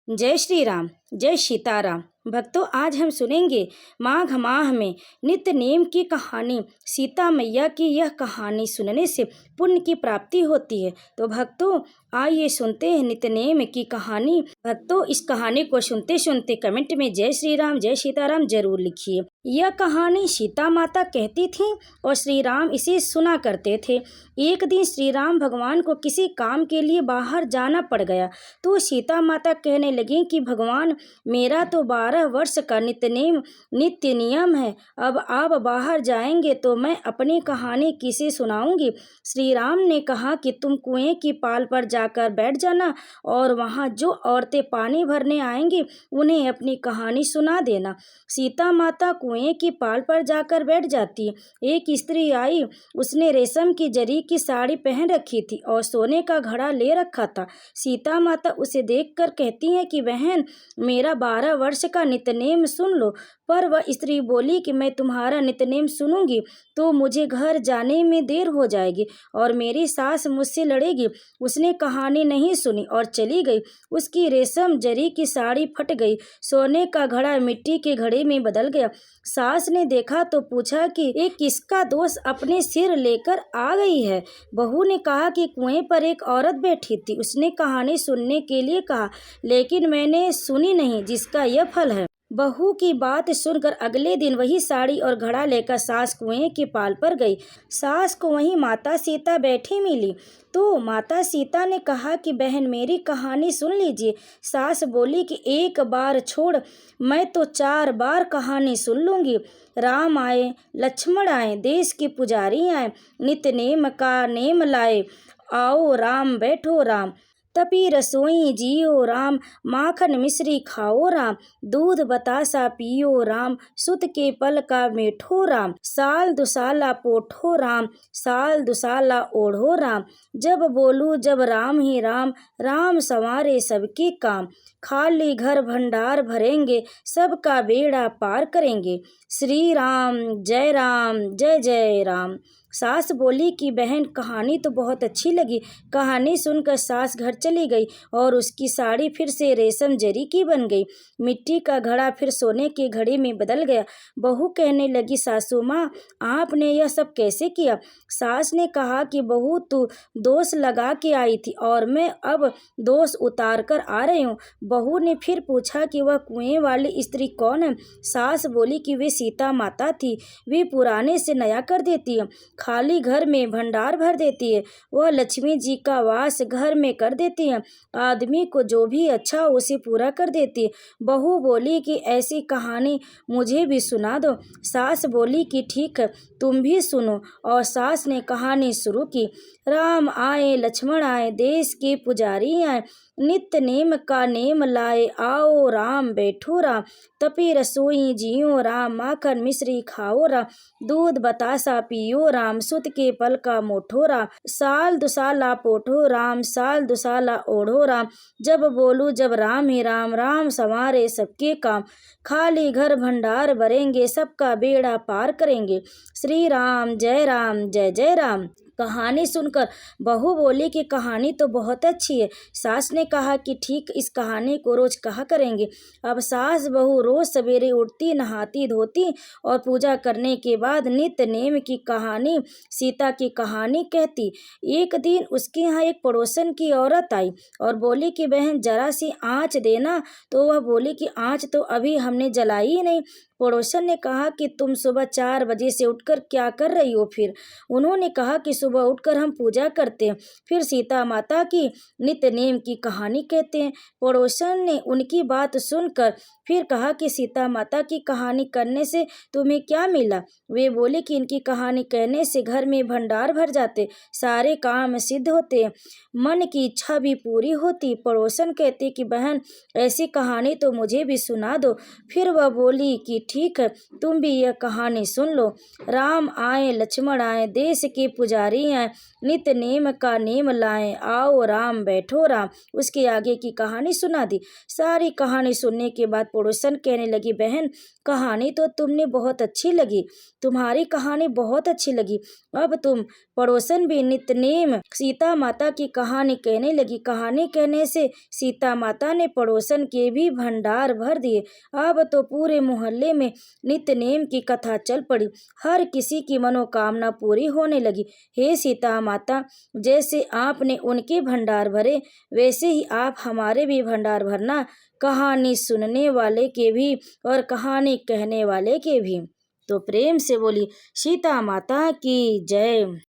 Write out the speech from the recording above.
जय श्री राम, जय सीताराम। भक्तों, आज हम सुनेंगे माघ माह में नित्य नेम की कहानी। सीता मैया की यह कहानी सुनने से पुण्य की प्राप्ति होती है। तो भक्तों, आइए सुनते हैं नित्य नेम की कहानी। भक्तों, इस कहानी को सुनते सुनते कमेंट में जय श्री राम, जय सीताराम जरूर लिखिए। यह कहानी सीता माता कहती थी और श्री राम इसे सुना करते थे। एक दिन श्री राम भगवान को किसी काम के लिए बाहर जाना पड़ गया तो सीता माता कहने लगी कि भगवान, मेरा तो 12 वर्ष का नित्य नियम है। अब आप बाहर जाएंगे तो मैं अपनी कहानी किसे सुनाऊंगी। श्री राम ने कहा कि तुम कुएं की पाल पर जाकर बैठ जाना और वहां जो औरतें पानी भरने आएंगी उन्हें अपनी कहानी सुना देना। सीता माता कुएं की पाल पर जाकर बैठ जाती। एक स्त्री आई, उसने रेशम की जरी की साड़ी पहन रखी थी और सोने का घड़ा ले रखा था। सीता माता उसे देखकर कहती है कि बहन, मेरा 12 वर्ष का नित्यनेम सुन लो। पर वह स्त्री बोली कि मैं तुम्हारा नित्यनेम सुनूंगी तो मुझे घर जाने में देर हो जाएगी और मेरी सास मुझसे लड़ेगी। उसने कहानी नहीं सुनी और चली गई। उसकी रेशम जरी की साड़ी फट गई, सोने का घड़ा मिट्टी के घड़े में बदल गया। सास ने देखा तो पूछा कि ये किसका दोष अपने सिर लेकर आ गई है। बहू ने कहा कि कुएं पर एक औरत बैठी थी, उसने कहानी सुनने के लिए कहा, लेकिन मैंने सुनी नहीं, जिसका यह फल है। बहू की बात सुनकर अगले दिन वही साड़ी और घड़ा लेकर सास कुएं के पाल पर गई। सास को वहीं माता सीता बैठी मिली तो माता सीता ने कहा कि बहन, मेरी कहानी सुन लीजिए। सास बोली कि एक बार छोड़, मैं तो 4 बार कहानी सुन लूंगी। राम आए, लक्ष्मण आए, देश के पुजारी आए, नित्य नेम का नेम लाए, आओ राम बैठो राम, तपी रसोई जियो राम, माखन मिश्री खाओ राम, दूध बतासा पियो राम, सुत के पल का मेठो राम, साल दुसाला पोठो राम, साल दुसाला ओढ़ो राम, जब बोलू जब राम ही राम, राम संवारे सबके काम, खाली घर भंडार भरेंगे, सबका बेड़ा पार करेंगे, श्री राम जय जय राम। सास बोली कि बहन, कहानी तो बहुत अच्छी लगी। कहानी सुनकर सास घर चली गई और उसकी साड़ी फिर से रेशम जरी की बन गई। मिट्टी का घड़ा फिर सोने के घड़े में बदल गया। बहू कहने लगी, सासू माँ, आपने यह सब कैसे किया। सास ने कहा कि बहू, तू दोष लगा के आई थी और मैं अब दोष उतार कर आ रही हूँ। बहू ने फिर पूछा कि वह कुएं वाली स्त्री कौन है। सास बोली कि वे सीता माता थी। वे पुराने से नया कर देती है, खाली घर में भंडार भर देती है। वह लक्ष्मी जी का वास घर में कर देती है, आदमी को जो भी अच्छा हो उसे पूरा कर देती है। बहू बोली कि ऐसी कहानी मुझे भी सुना दो। सास बोली कि ठीक है, तुम भी सुनो। और सास ने कहानी शुरू की। राम आए, लक्ष्मण आए, देश के पुजारी आए, नित्य नेम का नेम लाए, आओ राम बैठो राम, तपी रसोई जियो राम, माखन मिश्री खाओ राम, दूध बतासा पियो राम, सुत के पल का मोठो राम, साल दुसाला पोठो राम, साल दुसाला ओढ़ो राम, जब बोलू जब राम ही राम, राम संवारे सबके काम, खाली घर भंडार भरेंगे, सबका बेड़ा पार करेंगे, श्री राम जय जय राम। कहानी सुनकर बहू बोली कि कहानी तो बहुत अच्छी है। सास ने कहा कि ठीक, इस कहानी को रोज कहा करेंगे। अब सास बहू रोज सवेरे उठती, नहाती धोती और पूजा करने के बाद नित्य नेम की कहानी, सीता की कहानी कहती। एक दिन उसके यहाँ एक पड़ोसन की औरत आई और बोली कि बहन, जरा सी आँच देना। तो वह बोली कि आँच तो अभी हमने जलाई ही नहीं। पड़ोसन ने कहा कि तुम सुबह 4 बजे से उठकर क्या कर रही हो। फिर उन्होंने कहा कि सुबह उठकर हम पूजा करते हैं, फिर सीता माता की नित्य नेम की कहानी कहते हैं। पड़ोसन ने उनकी बात सुनकर फिर कहा कि सीता माता की कहानी करने से तुम्हें क्या मिला। वे बोले कि इनकी कहानी कहने से घर में भंडार भर जाते, सारे काम सिद्ध होते, मन की इच्छा भी पूरी होती। पड़ोसन कहते कि बहन, ऐसी कहानी तो मुझे भी सुना दो। फिर वह बोली कि ठीक है, तुम भी यह कहानी सुन लो। राम आए लक्ष्मण आए, देश के पुजारी आए, नित नेम का नेम लाए, आओ राम बैठो राम। उसके आगे की कहानी सुना दी। सारी कहानी सुनने के बाद पड़ोसन कहने लगी, बहन कहानी तो तुमने बहुत अच्छी लगी, तुम्हारी कहानी बहुत अच्छी लगी। अब तुम पड़ोसन भी नित्यनेम सीता माता की कहानी कहने लगी। कहानी कहने से सीता माता ने पड़ोसन के भी भंडार भर दिए। अब तो पूरे मोहल्ले में नित्यनेम की कथा चल पड़ी। हर किसी की मनोकामना पूरी होने लगी। हे सीता माता, जैसे आपने उनके भंडार भरे, वैसे ही आप हमारे भी भंडार भरना, कहानी सुनने वाले के भी और कहानी कहने वाले के भी। तो प्रेम से बोली सीता माता की जय।